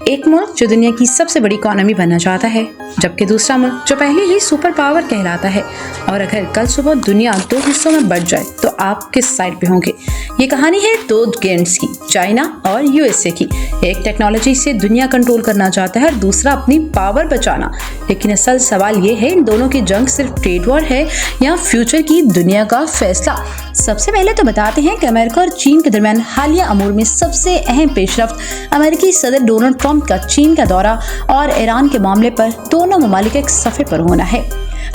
एक मुल्क जो दुनिया की सबसे बड़ी इकोनॉमी बनना चाहता है, जबकि दूसरा मुल्क जो पहले ही सुपर पावर कहलाता है। और अगर कल सुबह दुनिया दो हिस्सों में बंट जाए तो आप किस साइड पे होंगे? ये कहानी है दो गिगेंट्स की, चाइना और यूएसए की। एक टेक्नोलॉजी से दुनिया कंट्रोल करना चाहता है और दूसरा अपनी पावर बचाना। लेकिन असल सवाल ये है, इन दोनों की जंग सिर्फ ट्रेड वॉर है या फ्यूचर की दुनिया का फैसला? सबसे पहले तो बताते हैं कि अमेरिका और चीन के दरमियान हालिया अमूर में सबसे अहम पेशरफ्त अमेरिकी सदर डोनाल्ड ट्रंप का चीन का दौरा और ईरान के मामले पर दोनों ममालिक एक सफ़े पर होना है।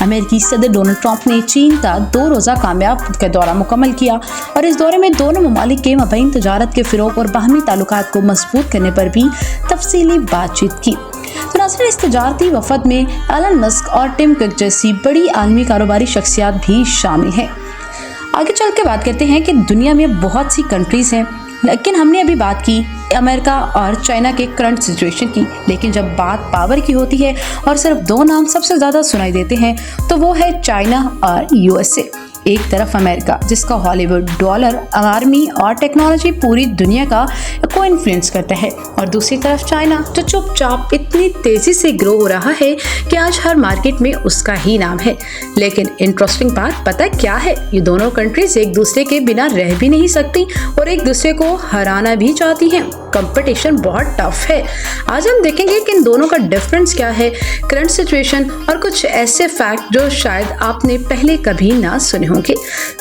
अमेरिकी सदर डोनाल्ड ट्रंप ने चीन का 2 रोज़ा कामयाब का दौरा मुकम्मल किया और इस दौरे में दोनों ममालिक के मबैन तजारत के फ़रोग़ और बाहमी ताल्लुकात को मजबूत करने पर भी तफसीली बातचीत की। तो नाज़रीन, इस तजारती वफद में एलन मस्क और टिम कुक जैसी बड़ी आलमी कारोबारी शख्सियात भी शामिल हैं। आगे चल के बात करते हैं कि दुनिया में बहुत सी कंट्रीज़ हैं, लेकिन हमने अभी बात की अमेरिका और चाइना के करंट सिचुएशन की। लेकिन जब बात पावर की होती है और सिर्फ 2 नाम सबसे ज़्यादा सुनाई देते हैं तो वो है चाइना और यूएसए। एक तरफ अमेरिका, जिसका हॉलीवुड, डॉलर, आर्मी और टेक्नोलॉजी पूरी दुनिया को इन्फ्लुएंस करता है, और दूसरी तरफ चाइना, जो चुपचाप इतनी तेजी से ग्रो हो रहा है कि आज हर मार्केट में उसका ही नाम है। लेकिन इंटरेस्टिंग बात पता क्या है? ये दोनों कंट्रीज एक दूसरे के बिना रह भी नहीं सकती और एक दूसरे को हराना भी चाहती हैं। कंपटीशन बहुत टफ है। आज हम देखेंगे कि इन दोनों का डिफरेंस क्या है, करंट सिचुएशन और कुछ ऐसे फैक्ट जो शायद आपने पहले कभी ना सुने होंगे।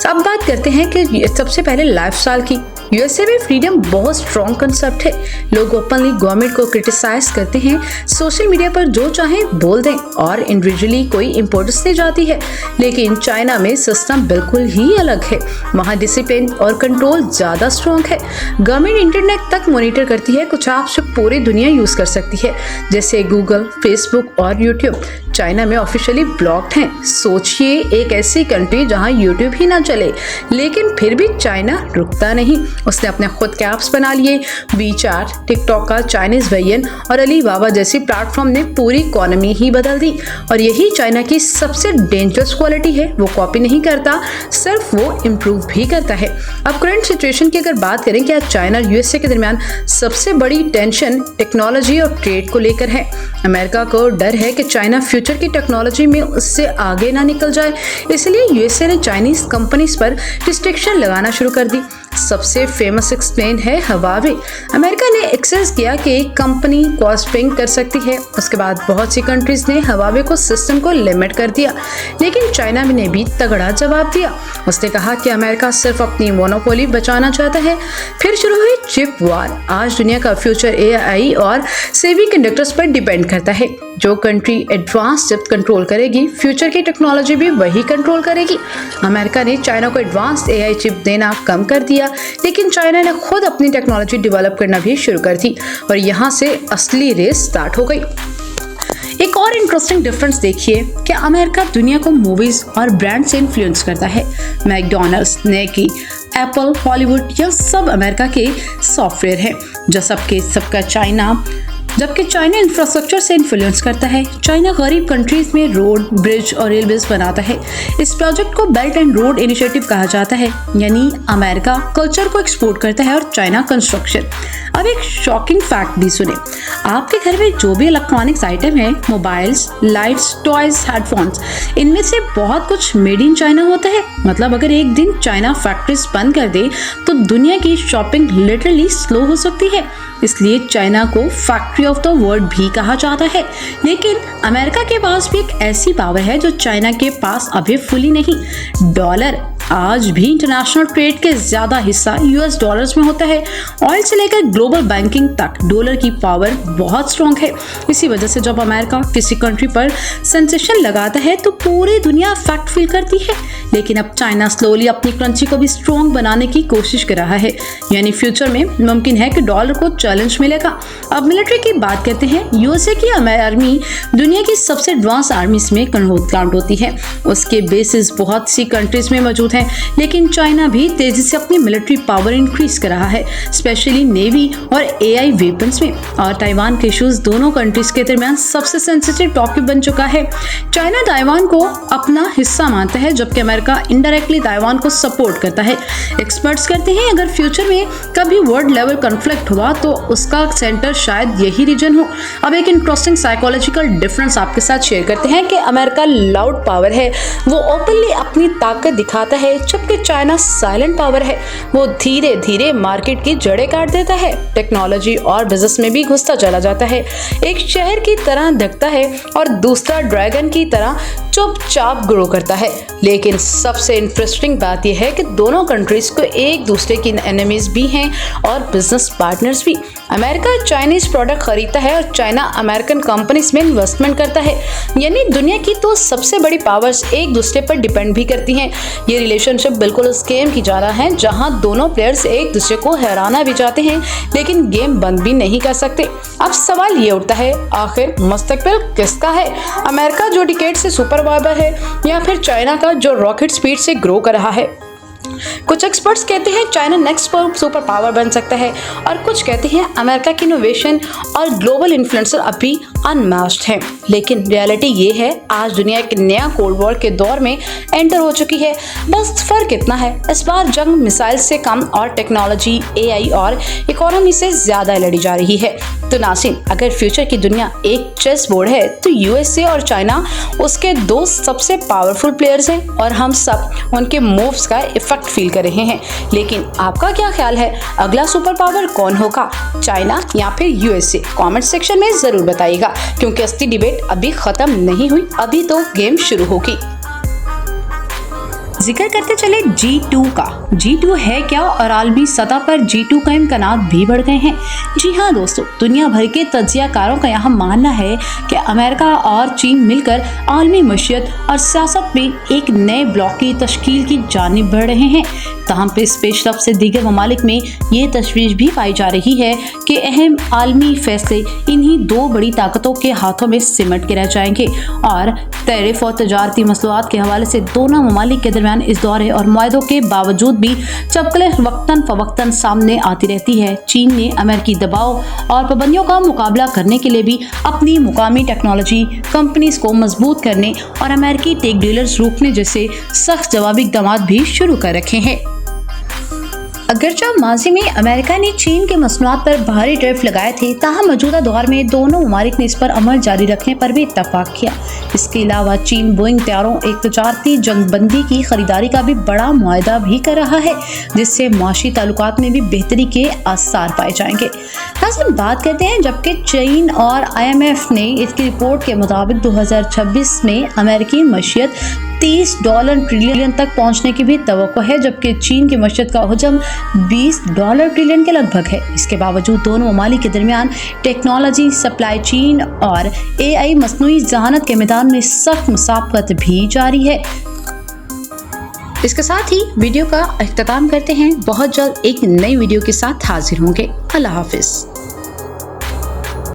अब बात करते हैं कि सबसे पहले लाइफस्टाइल की। यूएसए में फ्रीडम बहुत स्ट्रॉन्ग कंसेप्ट है। लोग ओपनली गवर्नमेंट को क्रिटिसाइज करते हैं, सोशल मीडिया पर जो चाहे बोल दें और इंडिविजुअली कोई इम्पोर्टेंस नहीं जाती है। लेकिन चाइना में सिस्टम बिल्कुल ही अलग है। वहाँ डिसिप्लिन और कंट्रोल ज़्यादा स्ट्रॉन्ग है। गवर्नमेंट इंटरनेट तक मॉनिटर करती है, कुछ ऐप्स जो पूरी दुनिया यूज़ कर सकती है, जैसे गूगल, फेसबुक और यूट्यूब चाइना में ऑफिशियली ब्लॉक्ड हैं। सोचिए, एक ऐसी कंट्री जहां यूट्यूब ही ना चले, लेकिन फिर भी चाइना रुकता नहीं। उसने अपने खुद के ऐप्स बना लिए। वीचैट, टिकटॉक का चाइनीज वेरिएंट और अलीबाबा जैसी प्लेटफॉर्म ने पूरी इकोनॉमी ही बदल दी। और यही चाइना की सबसे डेंजरस क्वालिटी है, वो कॉपी नहीं करता, सिर्फ वो इम्प्रूव भी करता है। अब करंट सिचुएशन की अगर बात करें कि आज चाइना और यूएसए के दरमियान सबसे बड़ी टेंशन टेक्नोलॉजी और ट्रेड को लेकर है। अमेरिका को डर है कि चाइना फ्यूचर की टेक्नोलॉजी में उससे आगे ना निकल जाए, इसलिए यूएसए ने चाइनीज कंपनीज पर रिस्ट्रिक्शन लगाना शुरू कर दी। सबसे फेमस एक्सप्लेन है हवावे। अमेरिका ने एक्सेस किया कि एक कंपनी कॉस्ट पिंग कर सकती है। उसके बाद बहुत सी कंट्रीज ने हवावे को सिस्टम को लिमिट कर दिया, लेकिन चाइना ने भी तगड़ा जवाब दिया। उसने कहा कि अमेरिका सिर्फ अपनी मोनोपोली बचाना चाहता है। फिर शुरू हुई चिप वॉर। आज दुनिया का फ्यूचर एआई और सेमीकंडक्टर्स पर डिपेंड करता है। जो कंट्री एडवांस चिप कंट्रोल करेगी, फ्यूचर की टेक्नोलॉजी भी वही कंट्रोल करेगी। अमेरिका ने चाइना को एडवांस एआई चिप देना कम कर दिया, लेकिन चाइना ने खुद अपनी टेक्नोलॉजी डेवलप करना भी शुरू कर दी और यहाँ से असली रेस स्टार्ट हो गई। एक और इंटरेस्टिंग डिफरेंस देखिए कि अमेरिका दुनिया को मूवीज और ब्रांड से इन्फ्लुएंस करता है। मैकडॉनल्ड्स, नाइकी, एप्पल, हॉलीवुड, यह सब अमेरिका के सॉफ्टवेयर हैं, जो सबका चाइना, जबकि चाइना इंफ्रास्ट्रक्चर से इन्फ्लुएंस करता है। चाइना गरीब कंट्रीज में रोड, ब्रिज और रेलवेज बनाता है। इस प्रोजेक्ट को बेल्ट एंड रोड इनिशिएटिव कहा जाता है, यानी अमेरिका कल्चर को एक्सपोर्ट करता है और चाइना कंस्ट्रक्शन। अब एक शॉकिंग फैक्ट भी सुने। आपके घर में जो भी इलेक्ट्रॉनिक्स आइटम है, मोबाइल्स, लाइट्स, टॉयज, हेडफोन्स, इनमें से बहुत कुछ मेड इन चाइना होता है। मतलब अगर एक दिन चाइना फैक्ट्रीज बंद कर दे तो दुनिया की शॉपिंग लिटरली स्लो हो सकती है। इसलिए चाइना को फैक्ट्री ऑफ द वर्ल्ड भी कहा जाता है। लेकिन अमेरिका के पास भी एक ऐसी पावर है जो चाइना के पास अभी फुली नहीं। डॉलर। आज भी इंटरनेशनल ट्रेड के ज्यादा हिस्सा यूएस डॉलर्स में होता है। ऑयल से लेकर ग्लोबल बैंकिंग तक डॉलर की पावर बहुत स्ट्रॉन्ग है। इसी वजह से जब अमेरिका किसी कंट्री पर सेंसेशन लगाता है तो पूरी दुनिया इफेक्ट फील करती है। लेकिन अब चाइना स्लोली अपनी करेंसी को भी स्ट्रॉन्ग बनाने की कोशिश कर रहा है, यानी फ्यूचर में मुमकिन है कि डॉलर को चैलेंज मिलेगा। अब मिलिट्री की बात करते हैं। यूएसए की आर्मी दुनिया की सबसे एडवांस आर्मीज में काउंट होती है। उसके बेसिस बहुत सी कंट्रीज में मौजूद मजबूत हैं, लेकिन चाइना भी तेजी से अपनी मिलिट्री पावर इंक्रीज कर रहा है, स्पेशली नेवी और AI वेपन्स में। और ताइवान के इश्यूज दोनों कंट्रीज के दरमियान सबसे सेंसिटिव टॉपिक बन चुका है। चाइना ताइवान को अपना हिस्सा मानता है, जबकि अमेरिका इनडायरेक्टली ताइवान को सपोर्ट करता है। एक्सपर्ट्स कहते हैं अगर फ्यूचर में कभी वर्ल्ड लेवल कॉन्फ्लिक्ट हुआ तो उसका सेंटर शायद यही रीजन हो। अब एक इंटरेस्टिंग साइकोलॉजिकल डिफरेंस आपके साथ शेयर करते हैं कि अमेरिका लाउड पावर है, वो ओपनली अपनी ताकत दिखाता है, जबकि चाइना साइलेंट पावर है, वो धीरे धीरे मार्केट की जड़ें काट देता है, टेक्नोलॉजी और बिजनेस में भी घुसता चला जाता है। एक शहर की तरह दिखता है और दूसरा ड्रैगन की तरह चुपचाप ग्रो करता है। लेकिन सबसे इंटरेस्टिंग बात यह है कि दोनों कंट्रीज को एक दूसरे की एनिमीज भी हैं और बिजनेस पार्टनर्स भी। अमेरिका चाइनीज प्रोडक्ट खरीदता है और चाइना अमेरिकन कंपनीज में इन्वेस्टमेंट करता है, यानी दुनिया की तो सबसे बड़ी पावर्स एक दूसरे पर डिपेंड भी करती हैं। ये रिलेशनशिप बिल्कुल उस गेम की तरह है जहां दोनों प्लेयर्स एक दूसरे को हराना भी चाहते हैं, लेकिन गेम बंद भी नहीं कर सकते। अब सवाल ये उठता है, आखिर मुस्तकबिल किसका है? अमेरिका जो डिकेड से सुपर पावर है, या फिर चाइना का जो रॉकेट स्पीड से ग्रो कर रहा है? कुछ एक्सपर्ट्स कहते हैं चाइना नेक्स्ट सुपर पावर बन सकता है, और कुछ कहते हैं अमेरिका की इनोवेशन और ग्लोबल इन्फ्लुएंसर अभी अनमैच्ड है। लेकिन रियलिटी ये है, आज दुनिया एक नया कोल्ड वॉर के दौर में एंटर हो चुकी है। बस फर्क इतना है, इस बार जंग मिसाइल से कम और टेक्नोलॉजी, AI और इकोनॉमी से ज्यादा लड़ी जा रही है। तो नासिन, अगर फ्यूचर की दुनिया एक चेस बोर्ड है तो USA और चाइना उसके दो सबसे पावरफुल प्लेयर्स हैं, और हम सब उनके मूव्स का इफेक्ट फील कर रहे हैं। लेकिन आपका क्या ख्याल है, अगला सुपर पावर कौन होगा, चाइना या फिर USA? कमेंट सेक्शन में जरूर बताइएगा, क्योंकि असली डिबेट अभी खत्म नहीं हुई, अभी तो गेम शुरू होगी। जिक्र करते चले G2 का। G2 है क्या, और आलमी सतह पर G2 का इम्कानात भी बढ़ गए हैं? जी हाँ दोस्तों, दुनिया भर के तज्जियाकारों का यहाँ मानना है कि अमेरिका और चीन मिलकर आलमी मईशत और सियासत में एक नए ब्लॉक की तश्कील की जानिब बढ़ रहे हैं। तहम पेशरफ से दीगर ममालिक में ये तशवीश भी पाई जा रही है कि अहम आलमी फैसले इन्हीं दो बड़ी ताकतों के हाथों में सिमट के रह जाएंगे, और तैरिफ और तजारती मसलूआत के हवाले से दोनों ममालिक के दरमियान इस दौरे और मुआहदों के बावजूद भी चपकलें वक्तन फवक्तन सामने आती रहती है। चीन ने अमेरिकी दबाव और पाबंदियों का मुकाबला करने के लिए भी अपनी मुकामी टेक्नोलॉजी कंपनीज को मजबूत करने और अमेरिकी टेक डीलर्स रोकने जैसे सख्त जवाबी इक़दाम भी शुरू कर रखे हैं। अगरचे माजी में अमेरिका ने चीन के मसनूआत पर भारी टैरिफ लगाए थे, ताहम मौजूदा दौर में दोनों ममालिक ने इस पर अमल जारी रखने पर भी इत्तफाक किया। इसके अलावा चीन बोइंग तैयारों एक तजारती जंगबंदी की खरीदारी का भी बड़ा मुआहदा भी कर रहा है, जिससे मुआशी ताल्लुकात में भी बेहतरी के आसार पाए जाएंगे। हम बात करते हैं, जबकि चीन और IMF ने इसकी रिपोर्ट के मुताबिक 2026 में अमेरिकी मईशत $30 ट्रिलियन तक पहुंचने की भी तवक्को है, जबकि चीन की मईशत का हजम $20 ट्रिलियन के लगभग है। इसके बावजूद दोनों ममालिक के दरमियान टेक्नोलॉजी, सप्लाई चेन और AI मसनूई ज़हानत के मैदान में सख्त मुसाफकत भी जारी है। इसके साथ ही वीडियो का अख्ताम करते हैं। बहुत जल्द एक नई वीडियो के साथ हाजिर होंगे। अल्लाह हाफिज।